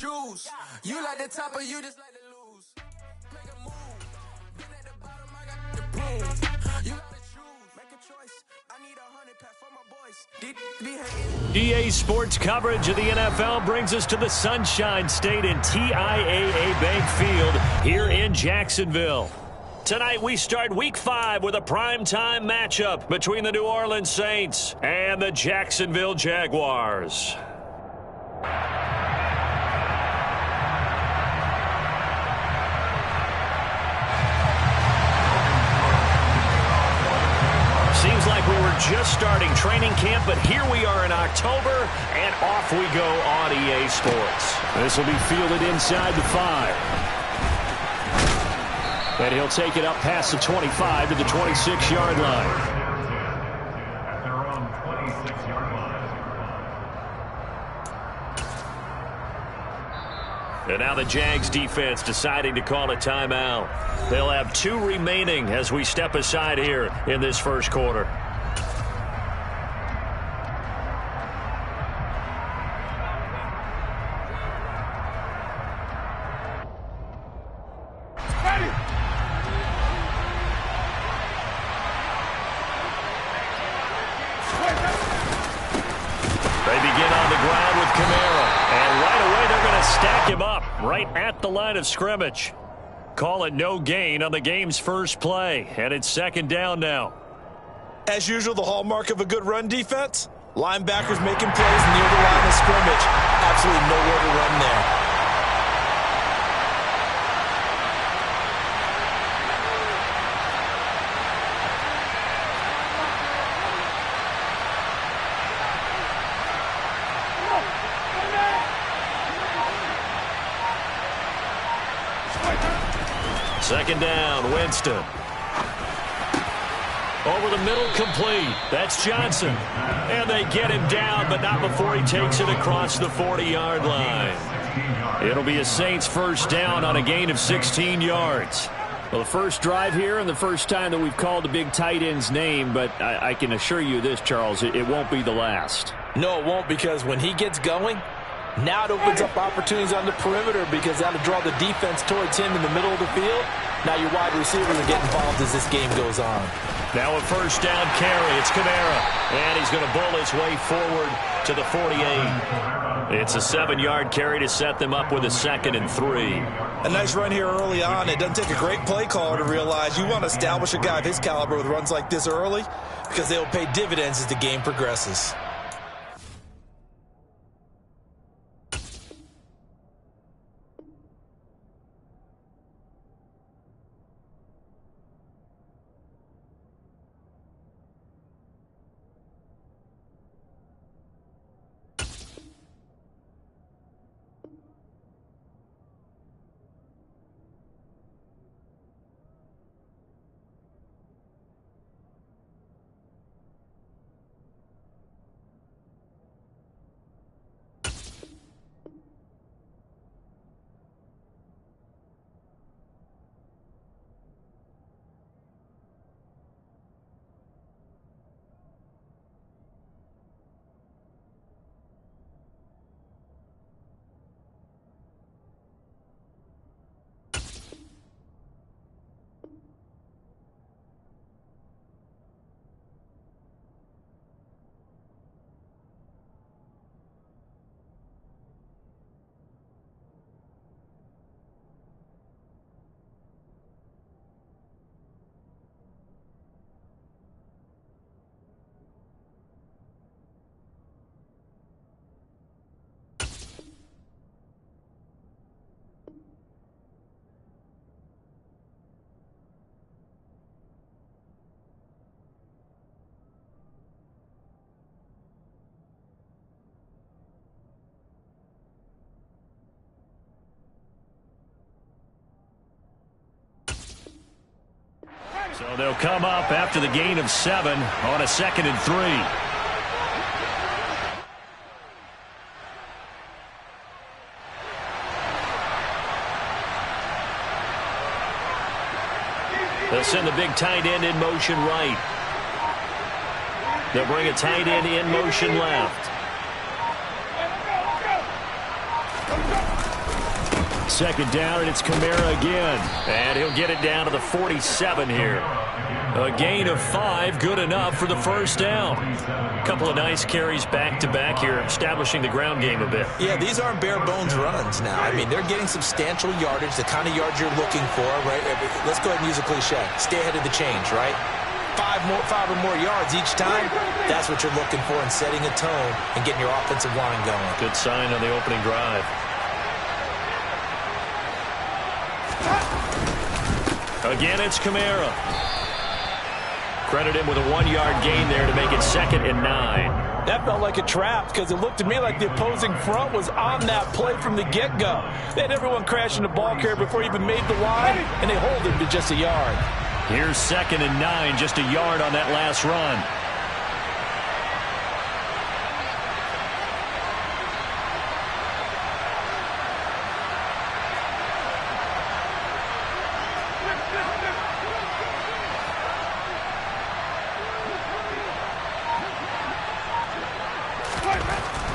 choose. You like the top or you just like to lose. Make a move. Been at the bottom, I got the prove. You gotta choose. Make a choice. I need 100 pack for my boys. EA Sports coverage of the NFL brings us to the Sunshine State in TIAA Bank Field here in Jacksonville. Tonight we start Week 5 with a primetime matchup between the New Orleans Saints and the Jacksonville Jaguars. Seems like we were just starting training camp, but here we are in October, and off we go on EA Sports. This will be fielded inside the 5. And he'll take it up past the 25 to the 26-yard line. At their own 26-yard line. And now the Jags defense deciding to call a timeout. They'll have 2 remaining as we step aside here in this first quarter. Right at the line of scrimmage. Call it no gain on the game's first play, and it's second down now. As usual, the hallmark of a good run defense, linebackers making plays near the line of scrimmage. Absolutely nowhere to run there. Second down, Winston. Over the middle, complete. That's Johnson. And they get him down, but not before he takes it across the 40-yard line. It'll be a Saints first down on a gain of 16 yards. Well, the first drive here and the first time that we've called the big tight end's name, but I can assure you this, Charles, it won't be the last. No, it won't, because when he gets going, now it opens up opportunities on the perimeter because that'll draw the defense towards him in the middle of the field. Now your wide receivers will get involved as this game goes on. Now a first down carry. It's Kamara. And he's going to bull his way forward to the 48. It's a 7-yard carry to set them up with a 2nd and 3. A nice run here early on. It doesn't take a great play caller to realize you want to establish a guy of his caliber with runs like this early because they'll pay dividends as the game progresses. So they'll come up after the gain of 7 on a 2nd and 3. They'll send the big tight end in motion right. They'll bring a tight end in motion left. Second down, and it's Kamara again. And he'll get it down to the 47 here. A gain of 5, good enough for the first down. A couple of nice carries back-to-back here, establishing the ground game a bit. Yeah, these aren't bare-bones runs now. I mean, they're getting substantial yardage, the kind of yards you're looking for, right? Let's go ahead and use a cliche. Stay ahead of the change, right? 5 or more yards each time, that's what you're looking for in setting a tone and getting your offensive line going. Good sign on the opening drive. Again, it's Kamara. Credit him with a 1-yard gain there to make it 2nd and 9. That felt like a trap because it looked to me like the opposing front was on that play from the get-go. They had everyone crashing the ball carrier before he even made the line, and they hold him to just a yard. Here's 2nd and 9, just a yard on that last run.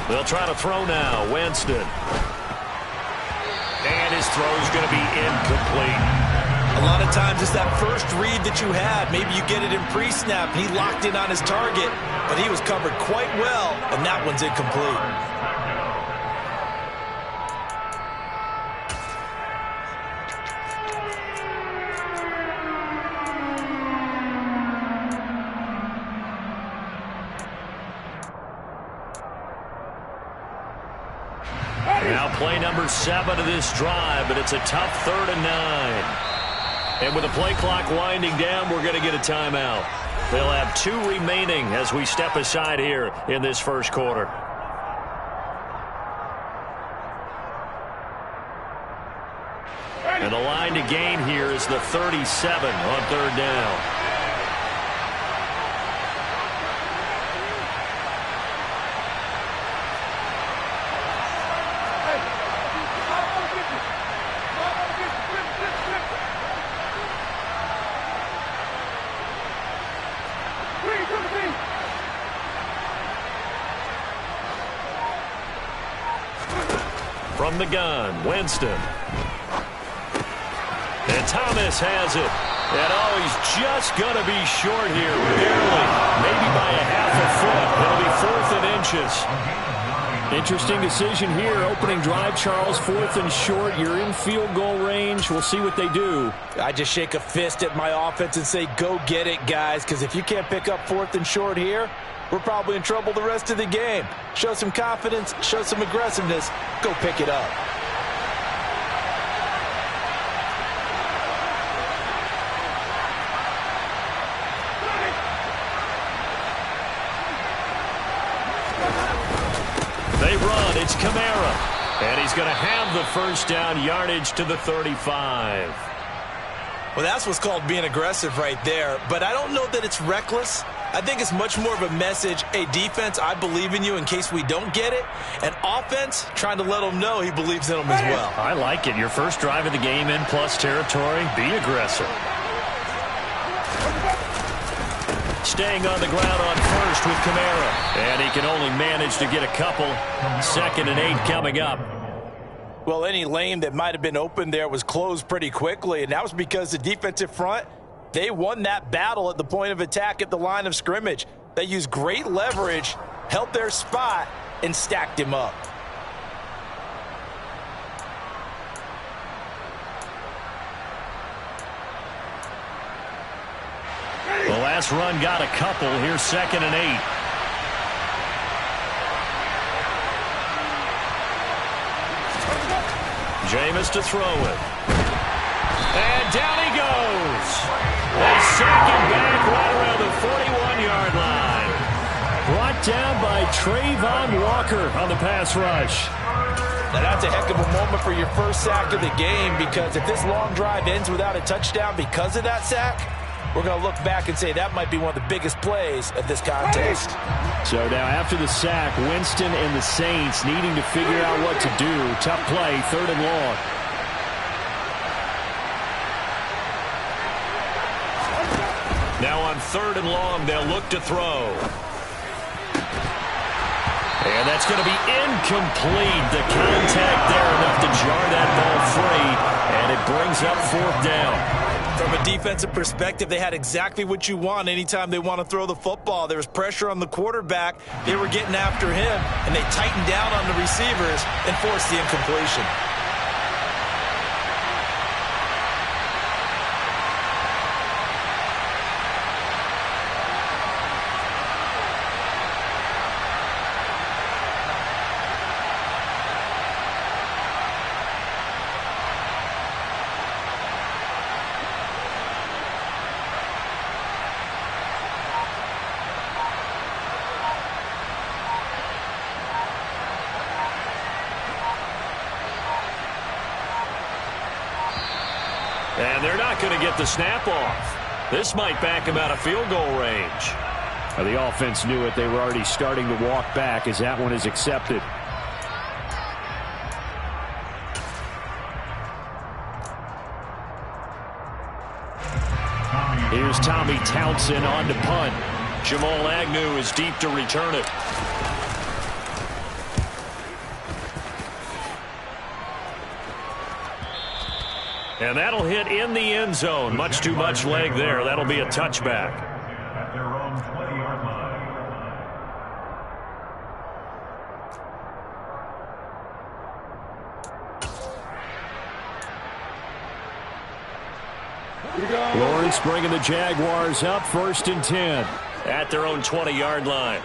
They'll try to throw now. Winston. And his throw's going to be incomplete. A lot of times it's that first read that you had. Maybe you get it in pre-snap. He locked in on his target, but he was covered quite well, and that one's incomplete. Now play number 7 of this drive, but it's a tough 3rd and 9. And with the play clock winding down, we're going to get a timeout. They'll have 2 remaining as we step aside here in this first quarter. And the line to gain here is the 37 on 3rd down. From the gun, Winston. And Thomas has it. And he's just going to be short here, barely. Maybe by a half a foot. It'll be 4th and inches. Interesting decision here. Opening drive, Charles, 4th and short. You're in field goal range. We'll see what they do. I just shake a fist at my offense and say, go get it, guys, because if you can't pick up 4th and short here, we're probably in trouble the rest of the game. Show some confidence, show some aggressiveness, go pick it up. They run, it's Kamara. And he's going to have the first down, yardage to the 35. Well, that's what's called being aggressive right there. But I don't know that it's reckless. I think it's much more of a message, hey, defense, I believe in you in case we don't get it. And offense, trying to let them know he believes in them as well. I like it. Your first drive of the game in plus territory, be aggressive. Staying on the ground on first with Kamara. And he can only manage to get a couple. 2nd and 8 coming up. Well, any lane that might have been open there was closed pretty quickly, and that was because the defensive front, they won that battle at the point of attack at the line of scrimmage. They used great leverage, held their spot, and stacked him up. The last run got a couple. Here's 2nd and 8. Jameis to throw it. And down he goes. They sack him back right around the 41-yard line. Brought down by Trayvon Walker on the pass rush. Now that's a heck of a moment for your first sack of the game, because if this long drive ends without a touchdown because of that sack, we're going to look back and say that might be one of the biggest plays of this contest. So now after the sack, Winston and the Saints needing to figure out what to do. Tough play, 3rd and long. Now on 3rd and long, they'll look to throw. And that's going to be incomplete. The contact there enough to jar that ball free, and it brings up 4th down. From a defensive perspective, they had exactly what you want anytime they want to throw the football. There was pressure on the quarterback. They were getting after him, and they tightened down on the receivers and forced the incompletion. And they're not going to get the snap off. This might back him out of field goal range. Well, the offense knew it. They were already starting to walk back as that one is accepted. Here's Tommy Townsend on to punt. Jamal Agnew is deep to return it. And that'll hit in the end zone. Much too much leg there. That'll be a touchback. At their own 20-yard line. Lawrence bringing the Jaguars up, 1st and 10. At their own 20-yard line.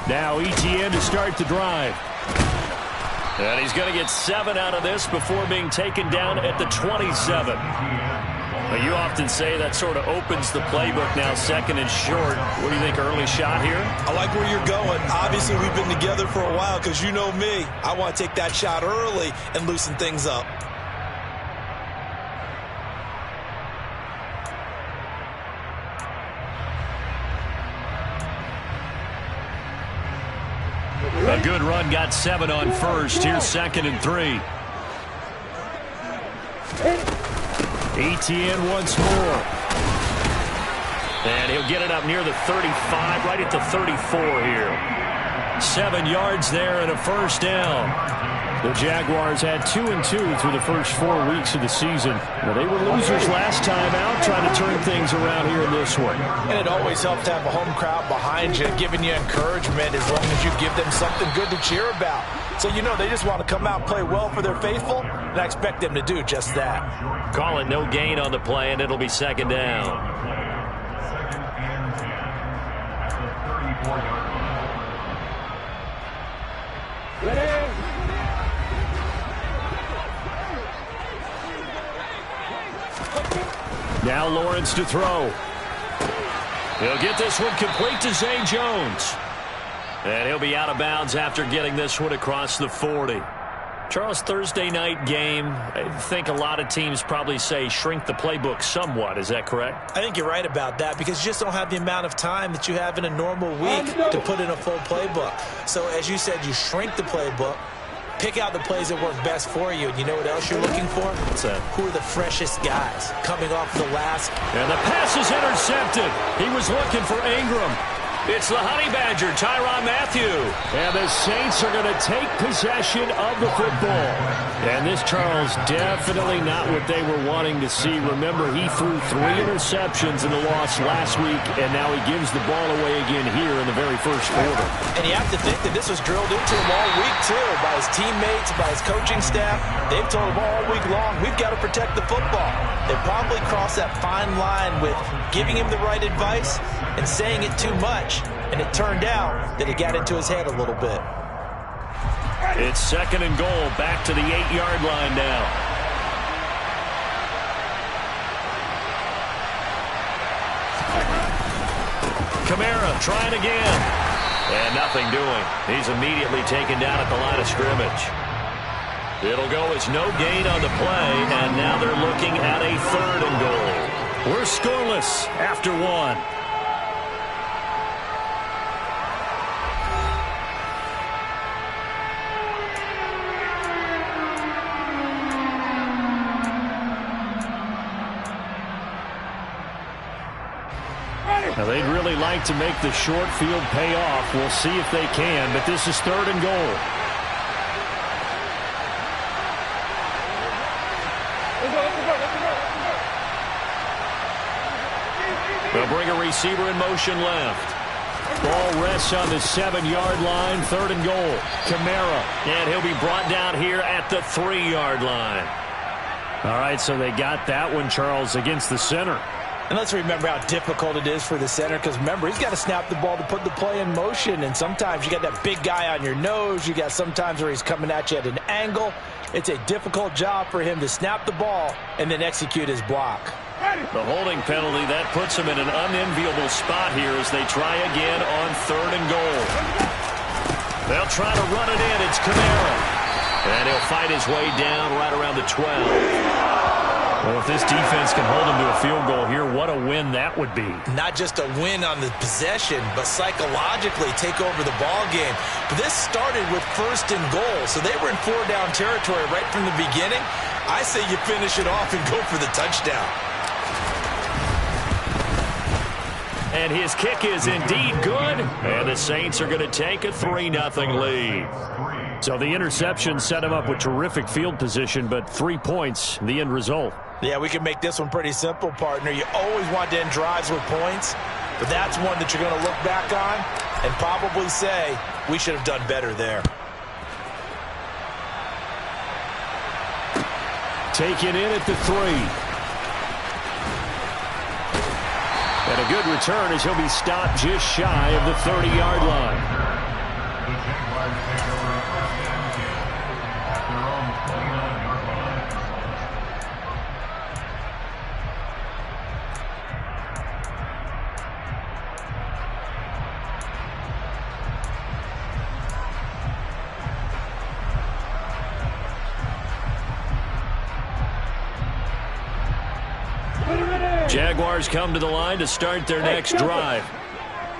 Now Etienne to start the drive. And he's going to get 7 out of this before being taken down at the 27. Well, you often say that sort of opens the playbook now, 2nd and short. What do you think, early shot here? I like where you're going. Obviously, we've been together for a while because you know me. I want to take that shot early and loosen things up. A good run, got 7 on first. Here's 2nd and 3. Etienne once more. And he'll get it up near the 35, right at the 34 here. 7 yards there and a 1st down. The Jaguars had 2-2 through the first 4 weeks of the season. Well, they were losers last time out, trying to turn things around here in this one. And it always helps to have a home crowd behind you, giving you encouragement as long as you give them something good to cheer about. So, you know, they just want to come out and play well for their faithful, and I expect them to do just that. Call it no gain on the play, and it'll be 2nd down. 2nd and 10 at the 34-yard line. Now Lawrence to throw. He'll get this one complete to Zay Jones. And he'll be out of bounds after getting this one across the 40. Charles, Thursday night game, I think a lot of teams probably say shrink the playbook somewhat. Is that correct? I think you're right about that because you just don't have the amount of time that you have in a normal week to put in a full playbook. So, as you said, you shrink the playbook, pick out the plays that work best for you. And you know what else you're looking for? What's that? Who are the freshest guys coming off the last? And the pass is intercepted. He was looking for Ingram. It's the Honey Badger, Tyrann Mathieu. And the Saints are going to take possession of the football. And this, Charles, definitely not what they were wanting to see. Remember, he threw 3 interceptions in the loss last week, and now he gives the ball away again here in the very first quarter. And you have to think that this was drilled into him all week, too, by his teammates, by his coaching staff. They've told him all week long, we've got to protect the football. They probably crossed that fine line with giving him the right advice and saying it too much. And it turned out that it got into his head a little bit. It's 2nd and goal, back to the 8-yard line now. Kamara trying again. And nothing doing. He's immediately taken down at the line of scrimmage. It'll go as no gain on the play, and now they're looking at a 3rd and goal. We're scoreless after 1. Now, they'd really really like to make the short field pay off. We'll see if they can, but this is 3rd and goal. They'll bring a receiver in motion left. Ball rests on the 7-yard line, 3rd and goal. Kamara, and he'll be brought down here at the 3-yard line. All right, so they got that one, Charles, against the center. And let's remember how difficult it is for the center, because remember, he's got to snap the ball to put the play in motion, and sometimes you got that big guy on your nose. You got sometimes where he's coming at you at an angle. It's a difficult job for him to snap the ball and then execute his block. The holding penalty, that puts him in an unenviable spot here as they try again on 3rd and goal. They'll try to run it in. It's Kamara. And he'll fight his way down right around the 12. Well, if this defense can hold him to a field goal here, what a win that would be. Not just a win on the possession, but psychologically take over the ball game. But this started with 1st and goal, so they were in 4-down territory right from the beginning. I say you finish it off and go for the touchdown. And his kick is indeed good, and the Saints are going to take a 3-0 lead. So the interception set him up with terrific field position, but 3 points, the end result. Yeah, we can make this one pretty simple, partner. You always want to end drives with points, but that's one that you're going to look back on and probably say, we should have done better there. Taken in at the 3. And a good return as he'll be stopped just shy of the 30-yard line. The Jaguars take over a 1st and 10 at their own 29-yard line. Jaguars come to the line to start their next drive.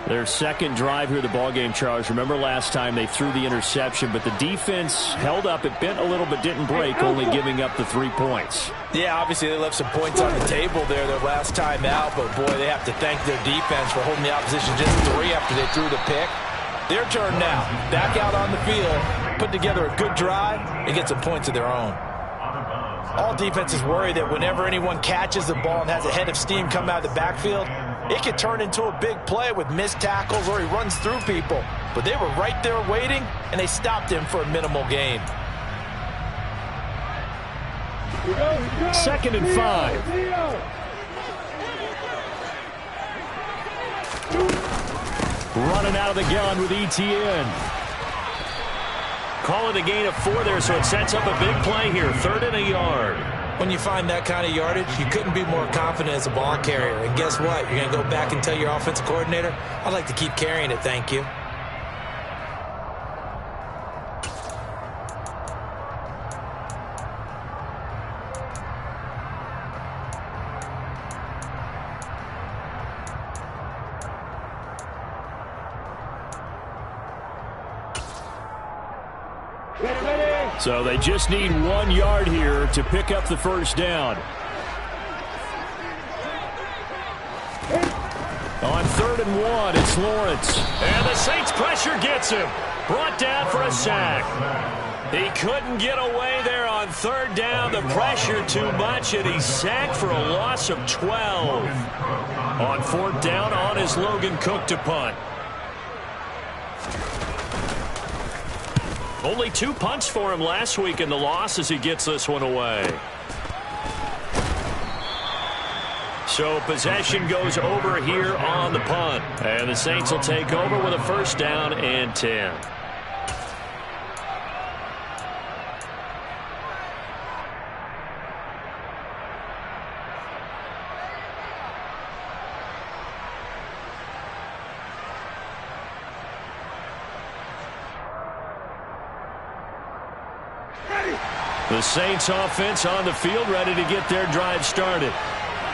Their second drive here of the ballgame, Charles. Remember last time they threw the interception, but the defense held up. It bent a little but didn't break, only giving up the 3 points. Yeah, obviously they left some points on the table there their last time out, but boy, they have to thank their defense for holding the opposition just 3 after they threw the pick. Their turn now. Back out on the field, put together a good drive, and get some points of their own. All defenses worry that whenever anyone catches the ball and has a head of steam come out of the backfield, it could turn into a big play with missed tackles or he runs through people. But they were right there waiting, and they stopped him for a minimal gain. 2nd and 5. Running out of the gun with ETN. Call it a gain of 4 there, so it sets up a big play here. 3rd and a yard. When you find that kind of yardage, you couldn't be more confident as a ball carrier. And guess what? You're going to go back and tell your offensive coordinator, I'd like to keep carrying it, thank you. So they just need 1 yard here to pick up the 1st down. On 3rd and 1, it's Lawrence. And the Saints pressure gets him. Brought down for a sack. He couldn't get away there on 3rd down. The pressure too much, and he's sacked for a loss of 12. On 4th down, on is Logan Cook to punt. Only 2 punts for him last week in the loss as he gets this one away. So possession goes over here on the punt. And the Saints will take over with a 1st down and 10. The Saints offense on the field ready to get their drive started.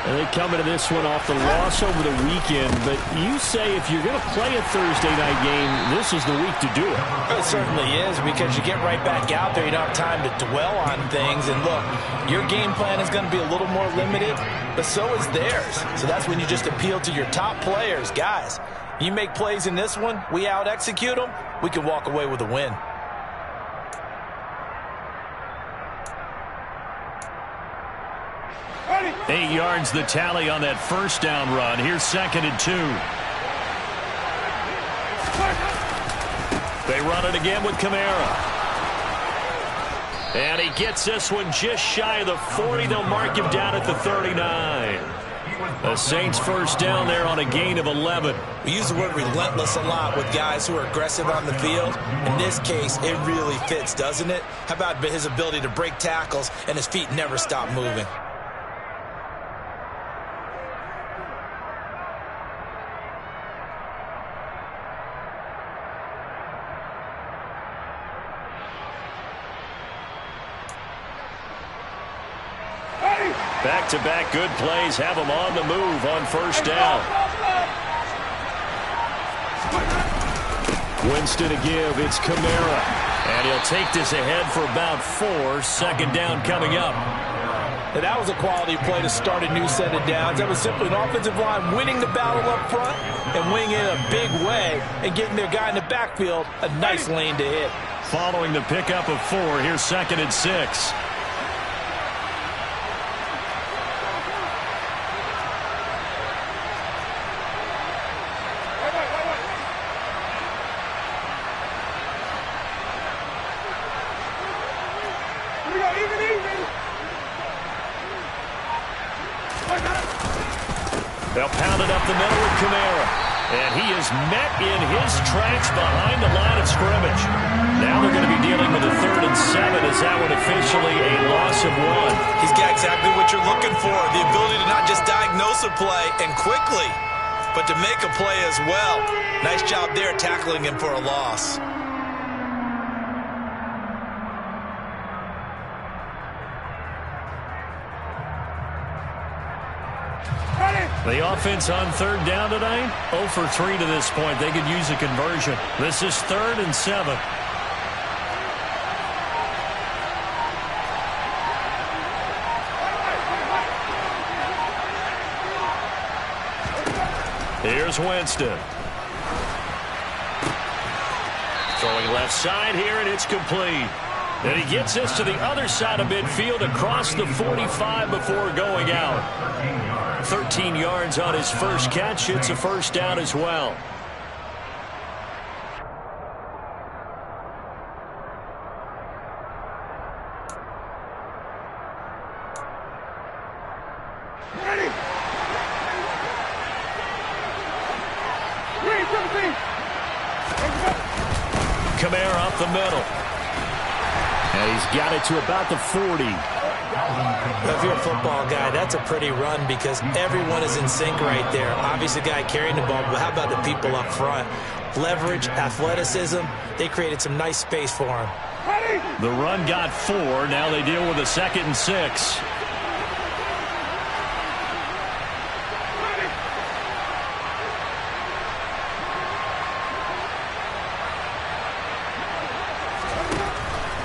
And they come into this one off the loss over the weekend. But you say if you're going to play a Thursday night game, this is the week to do it. It certainly is, because you get right back out there. You don't have time to dwell on things. And look, your game plan is going to be a little more limited, but so is theirs. So that's when you just appeal to your top players. Guys, you make plays in this one, we out-execute them, we can walk away with a win. Ready. 8 yards the tally on that first down run. Here's 2nd and 2. They run it again with Kamara. And he gets this one just shy of the 40. They'll mark him down at the 39. The Saints first down there on a gain of 11. We use the word relentless a lot with guys who are aggressive on the field. In this case, it really fits, doesn't it? How about his ability to break tackles and his feet never stop moving? Back-to-back good plays have him on the move on first down. Winston to give. It's Kamara. And he'll take this ahead for about 4. 2nd down coming up. And that was a quality play to start a new set of downs. That was simply an offensive line winning the battle up front and winning it in a big way and getting their guy in the backfield a nice lane to hit. Following the pickup of 4, here's 2nd and 6. They'll pound it up the middle with Kamara. And he is met in his tracks behind the line of scrimmage. Now they're going to be dealing with a 3rd and 7. Is that one officially a loss of 1? He's got exactly what you're looking for. The ability to not just diagnose a play and quickly, but to make a play as well. Nice job there tackling him for a loss. The offense on 3rd down tonight, 0 for 3 to this point. They could use a conversion. This is 3rd and 7. Here's Winston. Throwing left side here, and it's complete. And he gets this to the other side of midfield across the 45 before going out. 13 yards on his first catch. It's a first down as well. Ready. Kamara up the middle. And he's got it to about the 40. If you're a football guy, that's a pretty run because everyone is in sync right there. Obviously, the guy carrying the ball, but how about the people up front? Leverage, athleticism, they created some nice space for him. The run got 4. Now they deal with a 2nd and 6.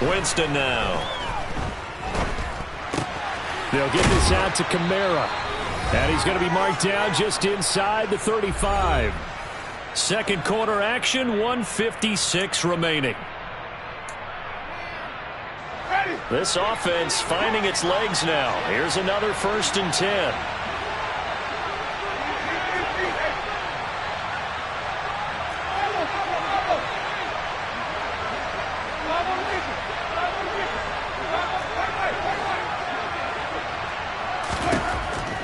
Winston now. They'll get this out to Kamara. And he's going to be marked down just inside the 35. Second quarter action, 1:56 remaining. This offense finding its legs now. Here's another 1st and 10.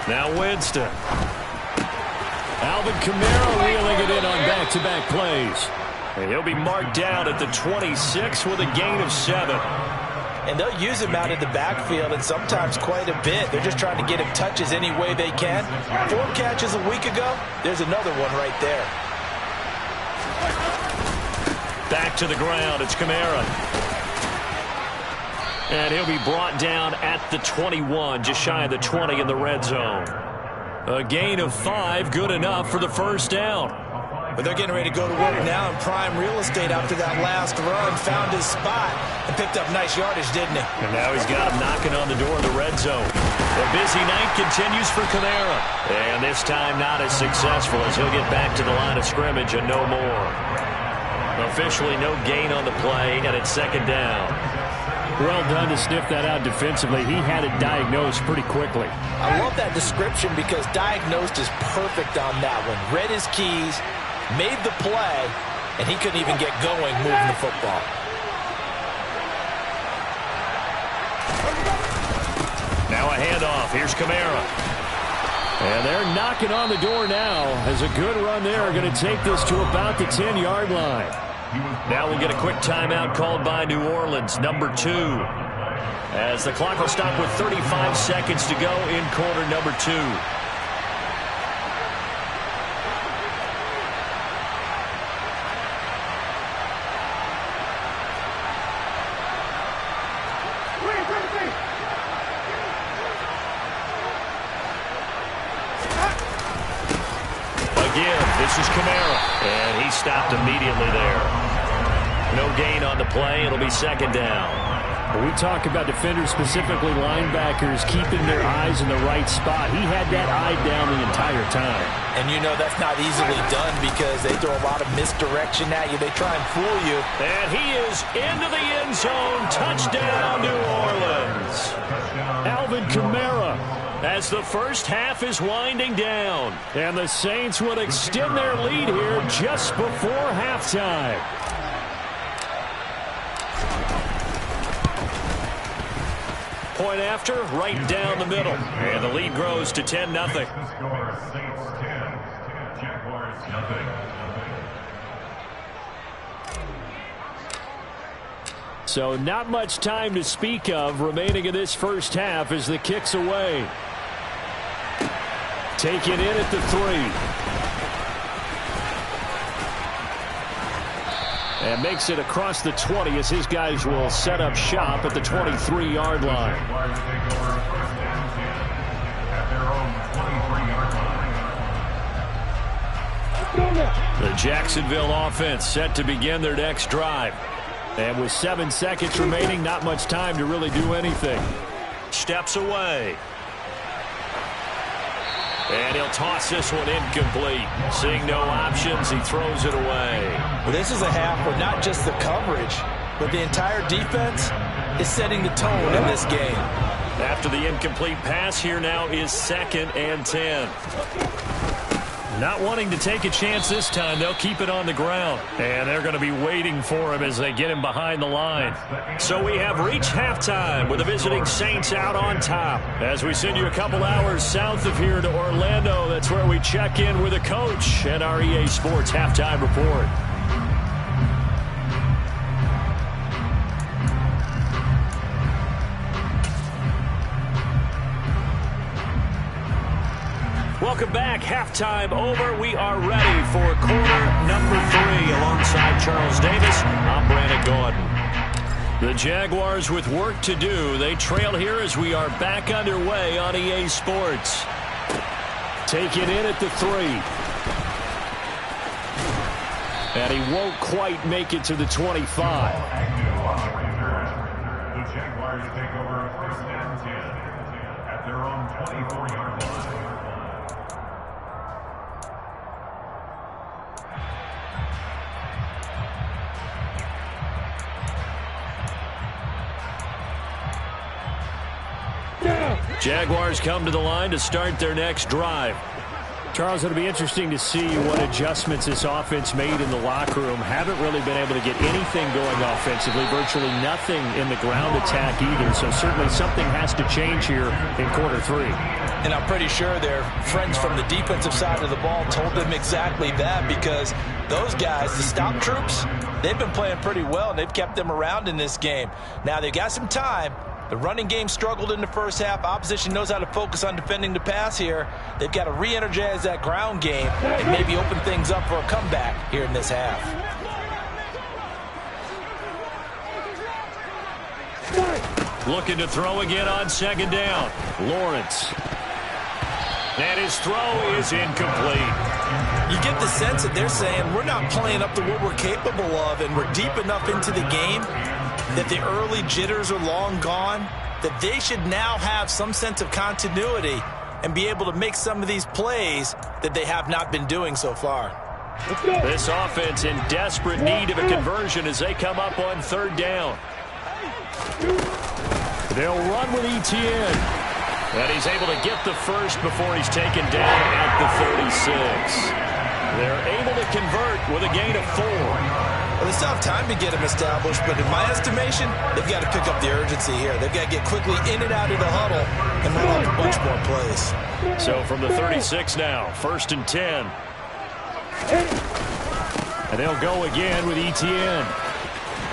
Now Winston. Alvin Kamara reeling it in on back-to-back plays. And he'll be marked down at the 26 with a gain of 7. And they'll use him out in the backfield and sometimes quite a bit. They're just trying to get him touches any way they can. 4 catches a week ago. There's another one right there. Back to the ground. It's Kamara. And he'll be brought down at the 21, just shy of the 20 in the red zone. A gain of 5, good enough for the first down. But they're getting ready to go to work now in prime real estate after that last run. Found his spot and picked up nice yardage, didn't he? And now he's got him knocking on the door of the red zone. The busy night continues for Kamara. And this time not as successful as he'll get back to the line of scrimmage and no more. Officially no gain on the play, and it's second down. Well done to sniff that out defensively. He had it diagnosed pretty quickly. I love that description because diagnosed is perfect on that one. Read his keys, made the play, and he couldn't even get going moving the football. Now a handoff. Here's Kamara. And they're knocking on the door now as a good run there. Going to take this to about the 10-yard line. Now we'll get a quick timeout called by New Orleans, number 2. As the clock will stop with 35 seconds to go in quarter number 2. This is Kamara, and he stopped immediately there. No gain on the play. It'll be second down. When we talk about defenders, specifically linebackers, keeping their eyes in the right spot. He had that eye down the entire time. And you know that's not easily done because they throw a lot of misdirection at you. They try and fool you. And he is into the end zone. Touchdown, New Orleans. Alvin Kamara. As the first half is winding down. And the Saints would extend their lead here just before halftime. Point after, right down the middle. And the lead grows to 10-0. So not much time to speak of remaining in this first half as the kick's away. Taken in at the 3. And makes it across the 20 as his guys will set up shop at the 23-yard line. The Jacksonville offense set to begin their next drive. And with 7 seconds remaining, not much time to really do anything. Steps away. And he'll toss this one incomplete. Seeing no options, he throws it away. Well, this is a half where not just the coverage, but the entire defense is setting the tone in this game. After the incomplete pass, here now is 2nd and 10. Not wanting to take a chance this time, they'll keep it on the ground. And they're going to be waiting for him as they get him behind the line. So we have reached halftime with the visiting Saints out on top. As we send you a couple hours south of here to Orlando, that's where we check in with the coach and our EA Sports halftime report. Welcome back. Halftime over. We are ready for quarter number 3 alongside Charles Davis. I'm Brandon Gordon. The Jaguars with work to do. They trail here as we are back underway on EA Sports. Taken in at the 3. And he won't quite make it to the 25. The Jaguars take over 1st and 10 at their own 24-yard line. Jaguars come to the line to start their next drive. Charles, it'll be interesting to see what adjustments this offense made in the locker room. Haven't really been able to get anything going offensively, virtually nothing in the ground attack either. So certainly something has to change here in quarter 3. And I'm pretty sure their friends from the defensive side of the ball told them exactly that, because those guys, the stop troops, they've been playing pretty well, and they've kept them around in this game. Now, they've got some time. The running game struggled in the first half. Opposition knows how to focus on defending the pass here. They've got to re-energize that ground game and maybe open things up for a comeback here in this half. Looking to throw again on 2nd down. Lawrence. And his throw is incomplete. You get the sense that they're saying we're not playing up to what we're capable of, and we're deep enough into the game that the early jitters are long gone, that they should now have some sense of continuity and be able to make some of these plays that they have not been doing so far. This offense in desperate need of a conversion as they come up on third down. They'll run with Etienne. And he's able to get the first before he's taken down at the 36. They're able to convert with a gain of 4. Well, they still have time to get him established, but in my estimation, they've got to pick up the urgency here. They've got to get quickly in and out of the huddle and run off a bunch more plays. So from the 36 now, 1st and 10. And they'll go again with Etienne.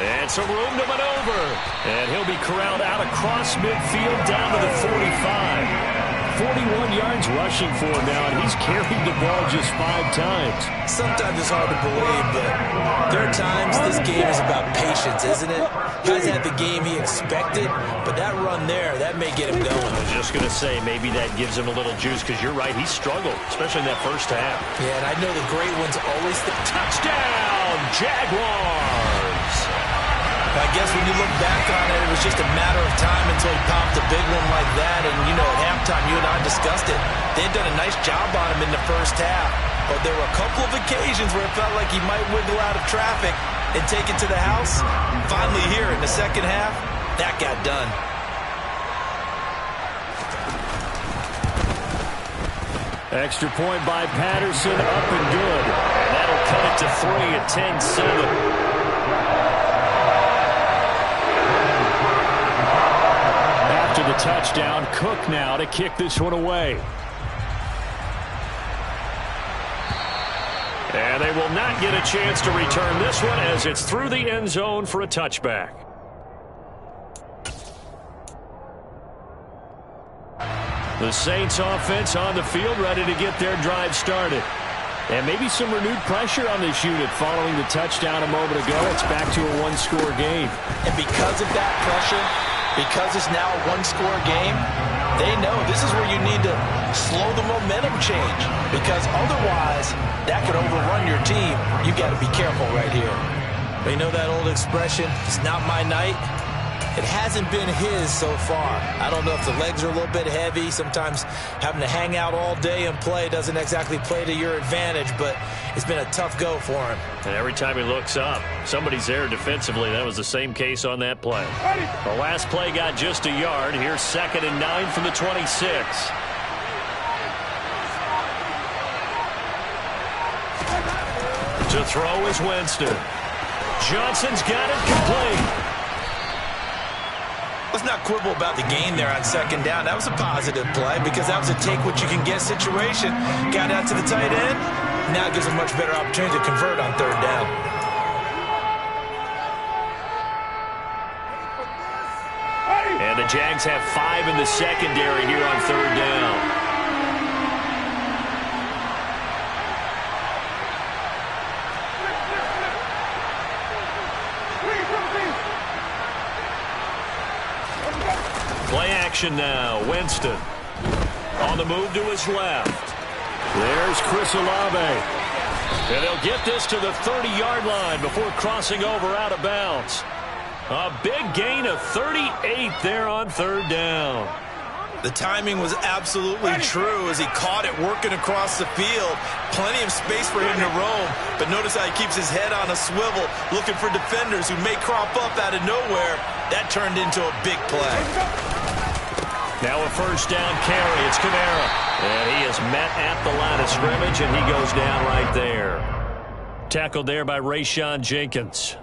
And some room to maneuver. And he'll be corralled out across midfield down to the 45. 41 yards rushing for him now, and he's carried the ball just 5 times. Sometimes it's hard to believe, but there are times this game is about patience, isn't it? Guys had the game he expected, but that run there, that may get him going. I was just going to say, maybe that gives him a little juice, because you're right, he struggled, especially in that first half. Yeah, and I know the great ones always... Touchdown, Jaguars! I guess when you look back on it, it was just a matter of time until he popped a big one like that. And, you know, at halftime, you and I discussed it. They had done a nice job on him in the first half. But there were a couple of occasions where it felt like he might wiggle out of traffic and take it to the house. Finally here in the second half, that got done. Extra point by Patterson, up and good. And that'll cut it to 3 at 10-7. After the touchdown, Cook now to kick this one away. And they will not get a chance to return this one as it's through the end zone for a touchback. The Saints offense on the field ready to get their drive started. And maybe some renewed pressure on this unit following the touchdown a moment ago. It's back to a one-score game. And because of that pressure, because it's now a one-score game, they know this is where you need to slow the momentum change. Because otherwise, that could overrun your team. You've got to be careful right here. But you know that old expression, it's not my night? It hasn't been his so far. I don't know if the legs are a little bit heavy. Sometimes having to hang out all day and play doesn't exactly play to your advantage, but it's been a tough go for him. And every time he looks up, somebody's there defensively. That was the same case on that play. The last play got just a yard. Here's 2nd and 9 from the 26. To throw is Winston. Johnson's got it complete. Let's not quibble about the gain there on 2nd down. That was a positive play because that was a take-what-you-can-get situation. Got out to the tight end. Now it gives a much better opportunity to convert on 3rd down. And the Jags have 5 in the secondary here on 3rd down. Play action now. Winston on the move to his left. There's Chris Olave. And they'll get this to the 30-yard line before crossing over out of bounds. A big gain of 38 there on 3rd down. The timing was absolutely true as he caught it working across the field. Plenty of space for him to roam, but notice how he keeps his head on a swivel looking for defenders who may crop up out of nowhere. That turned into a big play. Now a 1st down carry. It's Kamara. And he is met at the line of scrimmage, and he goes down right there. Tackled there by Rayshon Jenkins.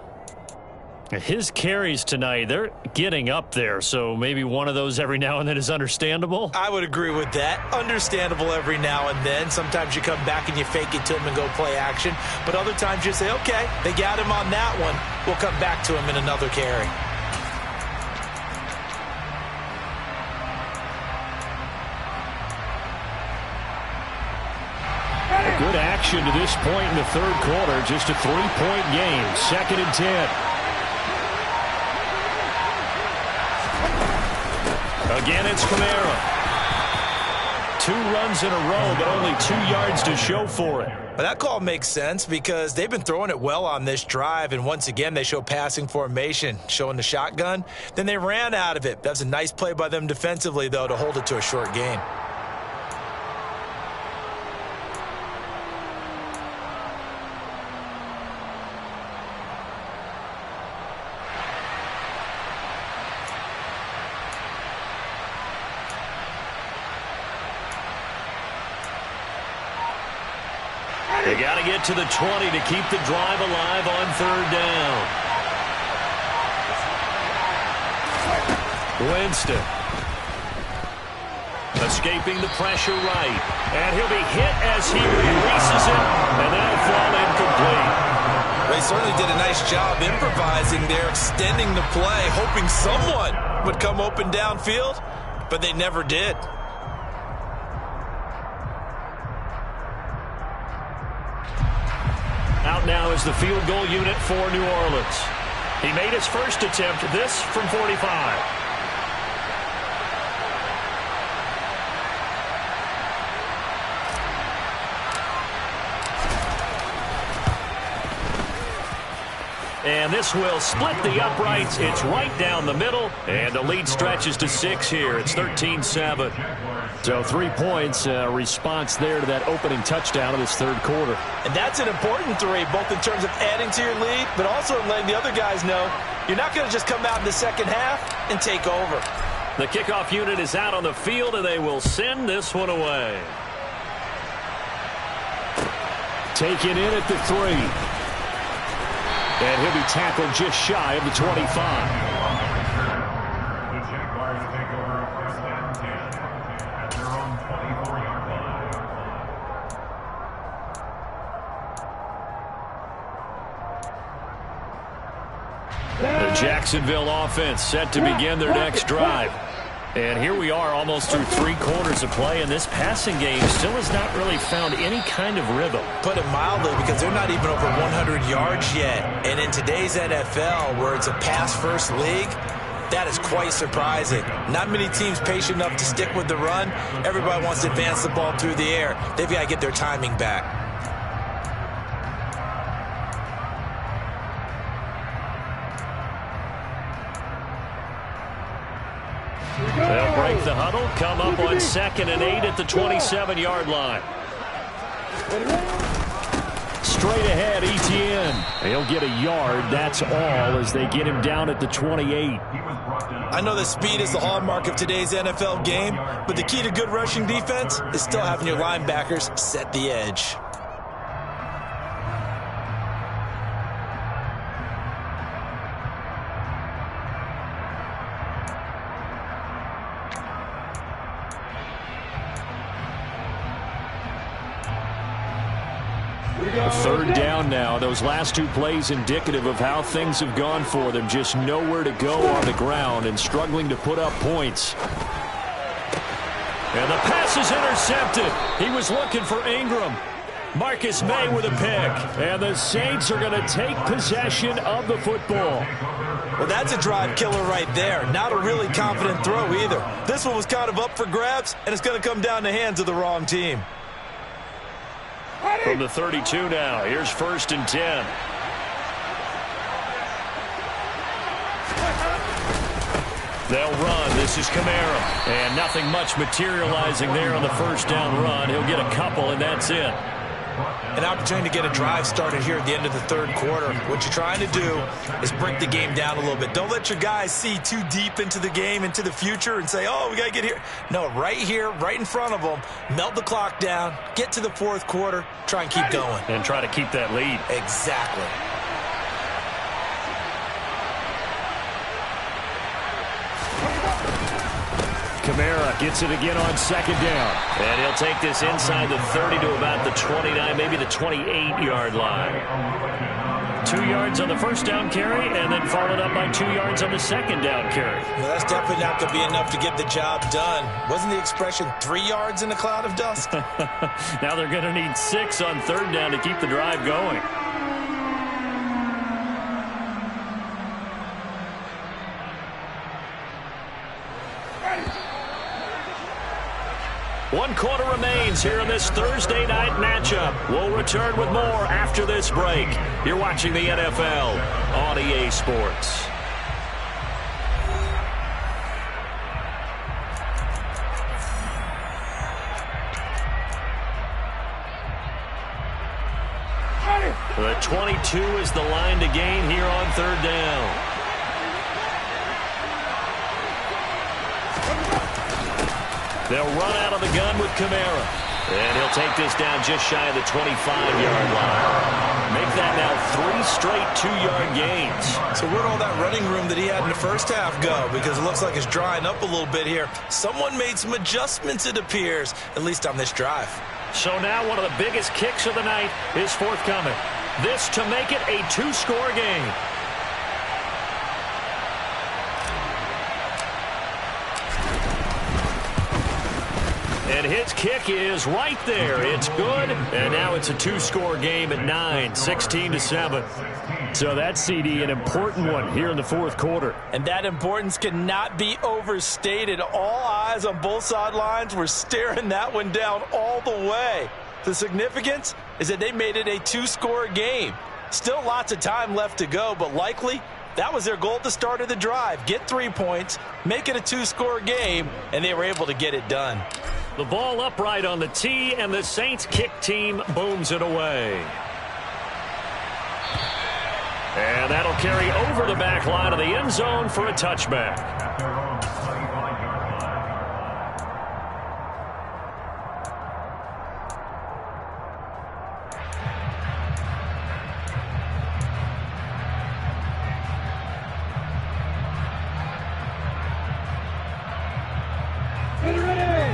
His carries tonight, they're getting up there, so maybe one of those every now and then is understandable. I would agree with that. Understandable every now and then. Sometimes you come back and you fake it to him and go play action. But other times you say, okay, they got him on that one. We'll come back to him in another carry. Good action to this point in the 3rd quarter. Just a 3-point game. 2nd and 10. Again, it's Kamara. 2 runs in a row, but only 2 yards to show for it. But that call makes sense because they've been throwing it well on this drive, and once again they show passing formation, showing the shotgun. Then they ran out of it. That was a nice play by them defensively, though, to hold it to a short gain. They got to get to the 20 to keep the drive alive on 3rd down. Winston. Escaping the pressure right. And he'll be hit as he releases it, and that'll fall incomplete. They certainly did a nice job improvising there, extending the play, hoping someone would come open downfield, but they never did. Out now is the field goal unit for New Orleans. He made his first attempt, this from 45. And this will split the uprights. It's right down the middle, and the lead stretches to 6 here. It's 13-7. So 3 points, response there to that opening touchdown of this 3rd quarter. And that's an important 3, both in terms of adding to your lead, but also in letting the other guys know you're not going to just come out in the second half and take over. The kickoff unit is out on the field, and they will send this one away. Taken in at the 3. And he'll be tackled just shy of the 25. The Jaguars take over 1st and 10 at their own 24-yard line. The Jacksonville offense set to begin their next drive. And here we are almost through 3 quarters of play, and this passing game still has not really found any kind of rhythm. Put it mildly, because they're not even over 100 yards yet. And in today's NFL, where it's a pass-first league, that is quite surprising. Not many teams patient enough to stick with the run. Everybody wants to advance the ball through the air. They've got to get their timing back. They'll break the huddle, come up on 2nd and 8 at the 27-yard line. Straight ahead, Etienne. He'll get a yard, that's all, as they get him down at the 28. I know that speed is the hallmark of today's NFL game, but the key to good rushing defense is still having your linebackers set the edge. Third down now. Those last 2 plays indicative of how things have gone for them. Just nowhere to go on the ground and struggling to put up points. And the pass is intercepted. He was looking for Ingram. Marcus May with a pick. And the Saints are going to take possession of the football. Well, that's a drive killer right there. Not a really confident throw either. This one was kind of up for grabs, and it's going to come down the hands of the wrong team. From the 32 now, here's 1st and 10. They'll run. This is Kamara. And nothing much materializing there on the 1st down run. He'll get a couple, and that's it. An opportunity to get a drive started here at the end of the 3rd quarter. What you're trying to do is break the game down a little bit. Don't let your guys see too deep into the game, into the future, and say, oh, we got to get here. No, right here, right in front of them, melt the clock down, get to the 4th quarter, try and keep going. And try to keep that lead. Exactly. Kamara gets it again on 2nd down. And he'll take this inside the 30 to about the 29, maybe the 28-yard line. 2 yards on the 1st down carry, and then followed up by 2 yards on the 2nd down carry. Well, that's definitely not going to be enough to get the job done. Wasn't the expression 3 yards in a cloud of dust? Now they're going to need 6 on 3rd down to keep the drive going. 1 quarter remains here in this Thursday night matchup. We'll return with more after this break. You're watching the NFL on EA Sports. The 22 is the line to gain here on 3rd down. They'll run out of the gun with Kamara. And he'll take this down just shy of the 25-yard line. Make that now 3 straight 2-yard gains. So where'd all that running room that he had in the first half go? Because it looks like it's drying up a little bit here. Someone made some adjustments, it appears, at least on this drive. So now one of the biggest kicks of the night is forthcoming. This to make it a 2-score game. And his kick is right there. It's good. And now it's a 2-score game at 9, 16-7. So that CD, an important one here in the 4th quarter. And that importance cannot be overstated. All eyes on both sidelines were staring that one down all the way. The significance is that they made it a 2-score game. Still lots of time left to go, but likely that was their goal at the start of the drive. Get 3 points, make it a 2-score game, and they were able to get it done. The ball upright on the tee, and the Saints kick team booms it away. And that'll carry over the back line of the end zone for a touchback.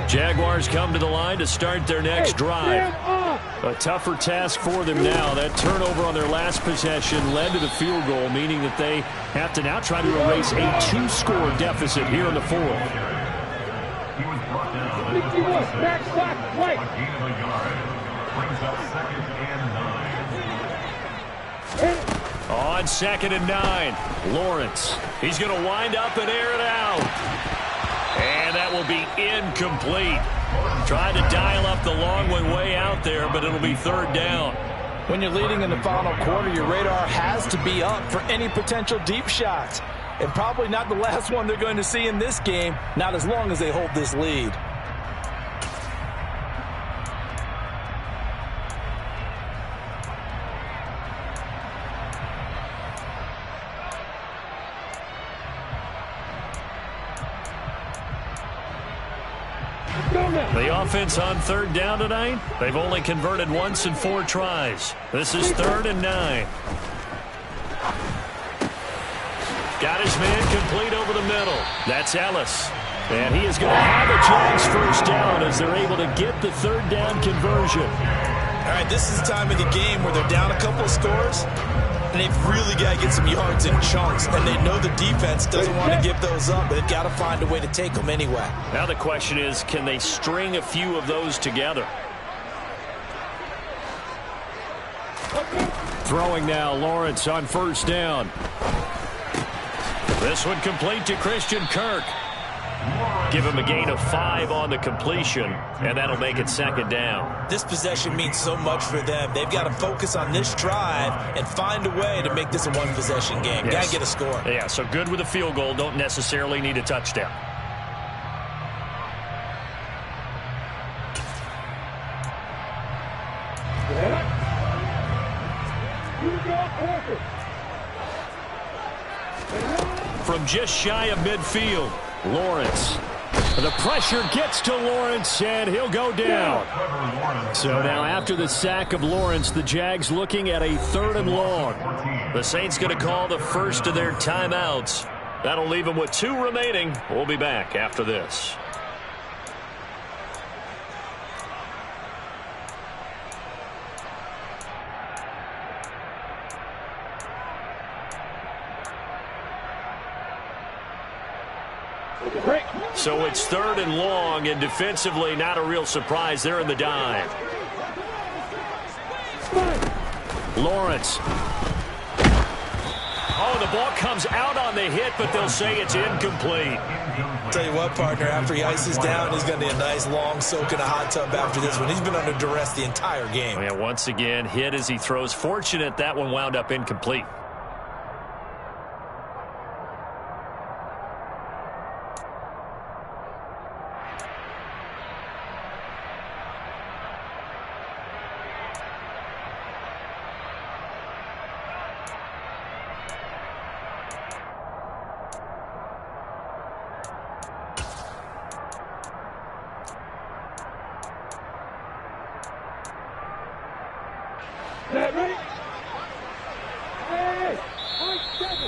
Jaguars come to the line to start their next drive. A tougher task for them now. That turnover on their last possession led to the field goal, meaning that they have to now try to erase a 2-score deficit here in the 4th. On 2nd and 9, Lawrence. He's going to wind up and air it out. And that will be incomplete. Tried to dial up the long way out there, but it'll be 3rd down. When you're leading in the final quarter, your radar has to be up for any potential deep shots. And probably not the last one they're going to see in this game, not as long as they hold this lead. The offense on 3rd down tonight, they've only converted once in 4 tries. This is 3rd and 9. Got his man complete over the middle. That's Ellis. And he is going to have a Jags first down as they're able to get the 3rd down conversion. All right, this is the time of the game where they're down a couple of scores, and they've really got to get some yards in chunks, and they know the defense doesn't want to give those up, but they've got to find a way to take them anyway. Now the question is, can they string a few of those together? Throwing now, Lawrence on 1st down. This one complete to Christian Kirk. Give him a gain of 5 on the completion, and that'll make it 2nd down. This possession means so much for them. They've got to focus on this drive and find a way to make this a 1-possession game. Yes. Got to get a score. Yeah, so good with a field goal. Don't necessarily need a touchdown. From just shy of midfield, Lawrence. The pressure gets to Lawrence, and he'll go down. So now after the sack of Lawrence, the Jags looking at a 3rd and long. The Saints going to call the first of their timeouts. That'll leave them with 2 remaining. We'll be back after this. So it's 3rd and long, and defensively not a real surprise. They're in the dive. Lawrence. Oh, the ball comes out on the hit, but they'll say it's incomplete. Tell you what, partner, after he ices down, he's going to need a nice long soak in a hot tub after this one. He's been under duress the entire game. Yeah, once again, hit as he throws. Fortunate that one wound up incomplete.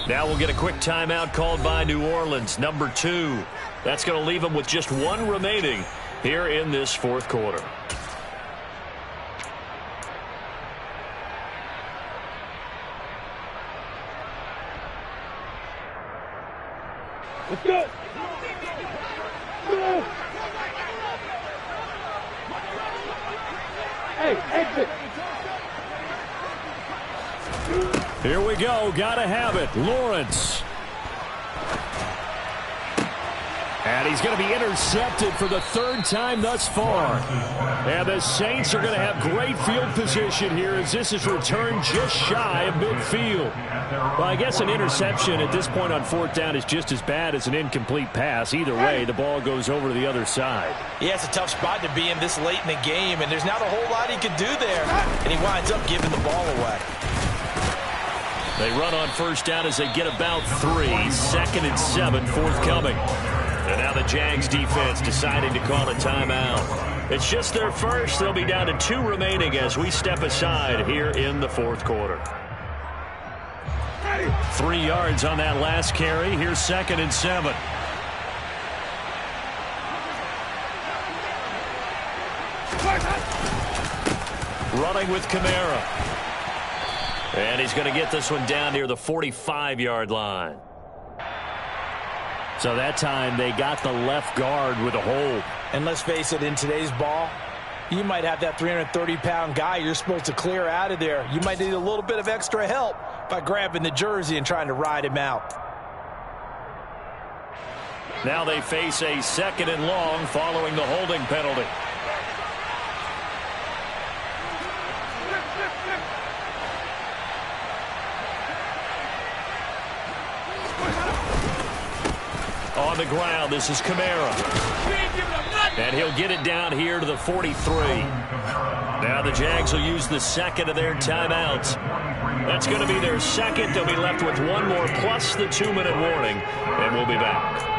Now we'll get a quick timeout called by New Orleans, number 2. That's going to leave them with just one remaining here in this fourth quarter. Let's go. Hey, exit. Here we go. Gotta have it. Lawrence. And he's going to be intercepted for the third time thus far. And the Saints are going to have great field position here as this is returned just shy of midfield. Well, I guess an interception at this point on fourth down is just as bad as an incomplete pass. Either way, the ball goes over to the other side. Yeah, it's a tough spot to be in this late in the game, and there's not a whole lot he could do there. And he winds up giving the ball away. They run on first down as they get about 3. 2nd and 7 forthcoming. And now the Jags defense deciding to call a timeout. It's just their first. They'll be down to 2 remaining as we step aside here in the fourth quarter. 3 yards on that last carry. Here's 2nd and 7. Running with Kamara. And he's going to get this one down near the 45-yard line. So that time they got the left guard with a hold. And let's face it, in today's ball, you might have that 330-pound guy you're supposed to clear out of there. You might need a little bit of extra help by grabbing the jersey and trying to ride him out. Now they face a 2nd and long following the holding penalty. On the ground, this is Kamara. And he'll get it down here to the 43. Now the Jags will use the second of their timeouts. That's going to be their second. They'll be left with one more plus the 2-minute warning. And we'll be back.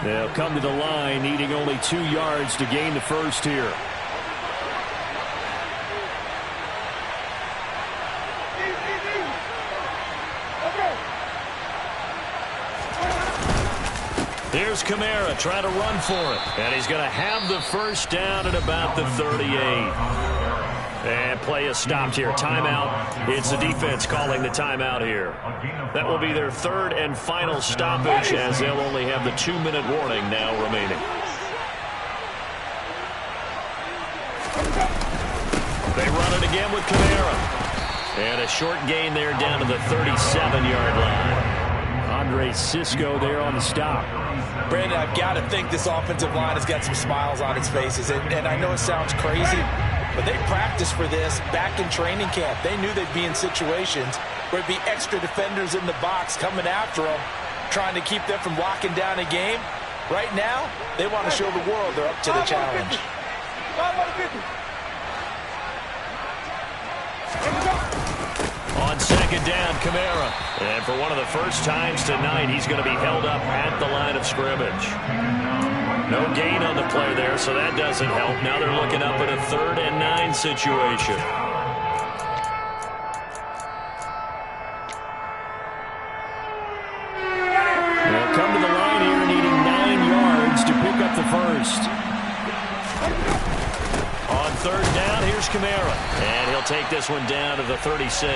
They'll come to the line, needing only 2 yards to gain the first here. Here's Kamara trying to run for it. And he's going to have the first down at about the 38. And play is stopped here. Timeout. It's the defense calling the timeout here. That will be their third and final stoppage as they'll only have the 2-minute warning now remaining. They run it again with Kamara. And a short gain there down to the 37-yard line. Andre Cisco there on the stop. Brandon, I've got to think this offensive line has got some smiles on its faces. And I know it sounds crazy, but they practiced for this back in training camp. They knew they'd be in situations where it'd be extra defenders in the box coming after them, trying to keep them from locking down a game. Right now, they want to show the world they're up to the challenge. On second down, Kamara. And for one of the first times tonight, he's going to be held up at the line of scrimmage. No gain on the play there, so that doesn't help. Now they're looking up at a 3rd and 9 situation. They'll come to the line here needing 9 yards to pick up the first. On third down. Here's Kamara. And he'll take this one down to the 36.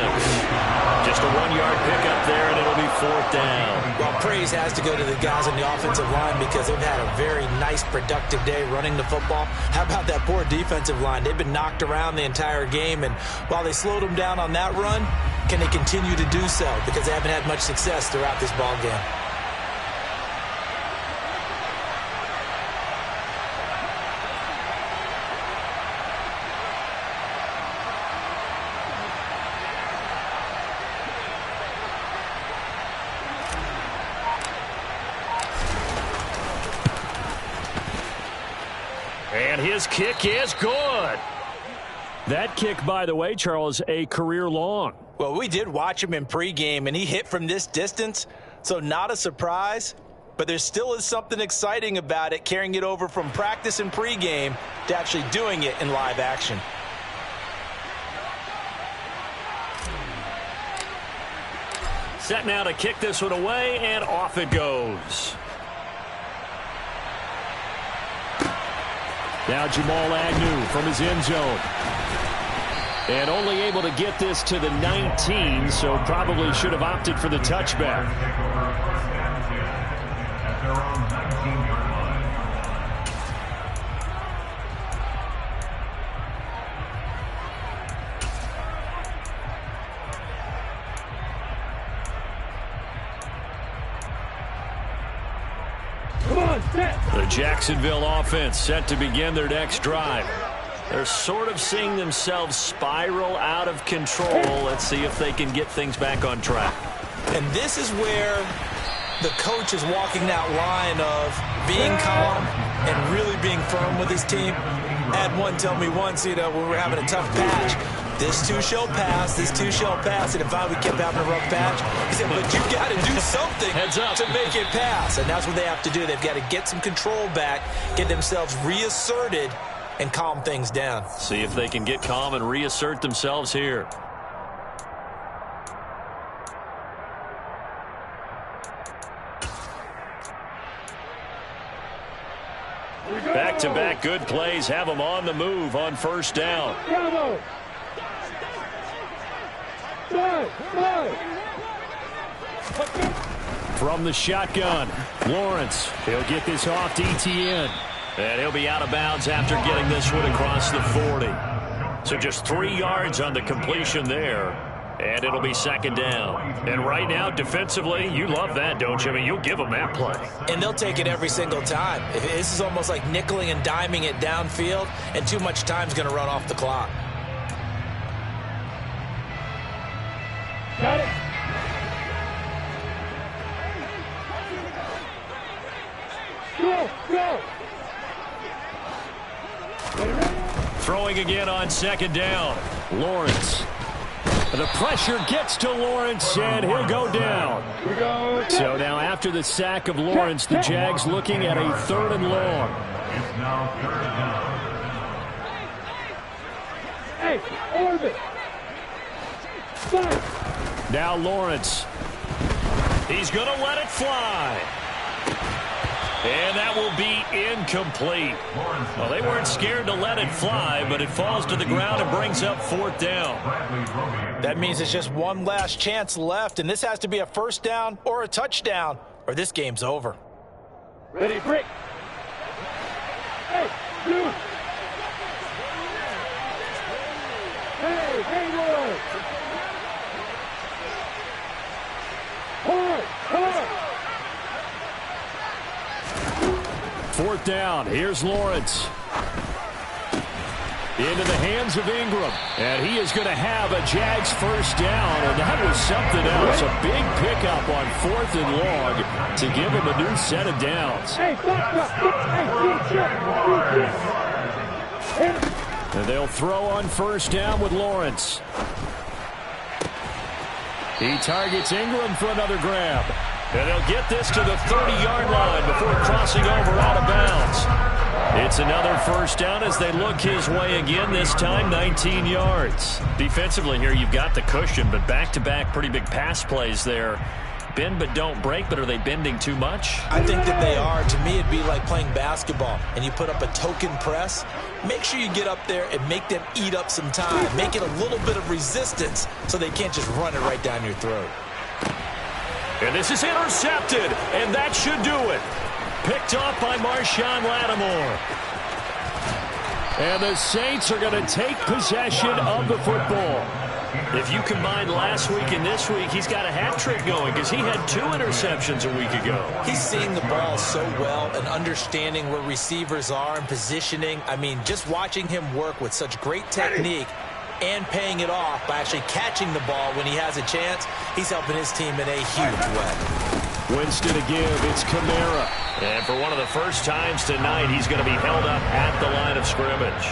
Just a 1-yard pickup there, and it'll be fourth down. Well, praise has to go to the guys on the offensive line because they've had a very nice, productive day running the football. How about that poor defensive line? They've been knocked around the entire game, and while they slowed them down on that run, can they continue to do so? Because they haven't had much success throughout this ball game. And his kick is good. That kick, by the way, Charles, a career long. Well, we did watch him in pregame, and he hit from this distance, so not a surprise. But there still is something exciting about it, carrying it over from practice and pregame to actually doing it in live action. Set now to kick this one away, and off it goes. Now Jamal Agnew from his end zone. And only able to get this to the 19, so probably should have opted for the touchback. At their own 19-yard line. Come on, set. The Jacksonville offense set to begin their next drive. They're sort of seeing themselves spiral out of control. Let's see if they can get things back on track. And this is where the coach is walking that line of being calm and really being firm with his team. I had one tell me once, when we were having a tough patch, this too shall pass, this too shall pass. And if we kept having a rough patch, he said, but you got to do something to make it pass. And that's what they have to do. They've got to get some control back, get themselves reasserted, and calm things down. See if they can get calm and reassert themselves here. Back-to-back good plays have them on the move on first down. Bravo. From the shotgun, Lawrence. He'll get this off to ETN. And he'll be out of bounds after getting this one across the 40. So just 3 yards on the completion there. And it'll be second down. And right now, defensively, you love that, don't you? I mean, you'll give them that play. And they'll take it every single time. This is almost like nickeling and diming it downfield, and too much time's going to run off the clock. Got it. Go. Throwing again on second down. Lawrence. The pressure gets to Lawrence, and he'll go down. So now after the sack of Lawrence, the Jags looking at a 3rd and long. It's now 3rd down. Hey, orbit. Fine. Now Lawrence. He's going to let it fly. And that will be incomplete. Well, they weren't scared to let it fly, but it falls to the ground and brings up 4th down. That means it's just one last chance left, and this has to be a first down or a touchdown, or this game's over. Ready, break. Hey, dude. Hey, Lord. Hard. 4th down. Here's Lawrence. Into the hands of Ingram. And he is going to have a Jags first down. And that was something else. A big pickup on 4th and long to give him a new set of downs. And they'll throw on first down with Lawrence. He targets Ingram for another grab. And they'll get this to the 30-yard line before crossing over out of bounds. It's another first down as they look his way again, this time 19 yards. Defensively here, you've got the cushion, but back-to-back pretty big pass plays there. bend but don't break, but are they bending too much? I think that they are. To me, it'd be like playing basketball, and you put up a token press. Make sure you get up there and make them eat up some time. Make it a little bit of resistance so they can't just run it right down your throat. And this is intercepted, and that should do it. Picked off by Marshawn Lattimore. And the Saints are going to take possession of the football. If you combine last week and this week, he's got a hat trick going because he had 2 interceptions a week ago. He's seeing the ball so well and understanding where receivers are and positioning. I mean, just watching him work with such great technique and paying it off by actually catching the ball when he has a chance, he's helping his team in a huge way. Winston to give. It's Kamara. And for one of the first times tonight, he's going to be held up at the line of scrimmage.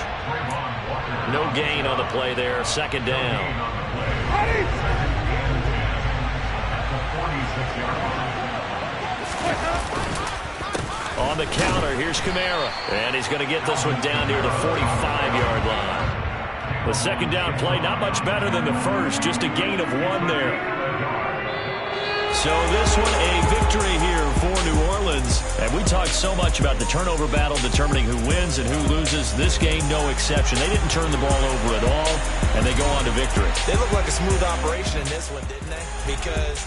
No gain on the play there. Second down. On the counter, here's Kamara. And he's going to get this one down near the 45-yard line. The second down play, not much better than the first. Just a gain of 1 there. So this one a victory here for New Orleans. And we talked so much about the turnover battle determining who wins and who loses. This game, no exception. They didn't turn the ball over at all, and they go on to victory. They look like a smooth operation in this one, didn't they? Because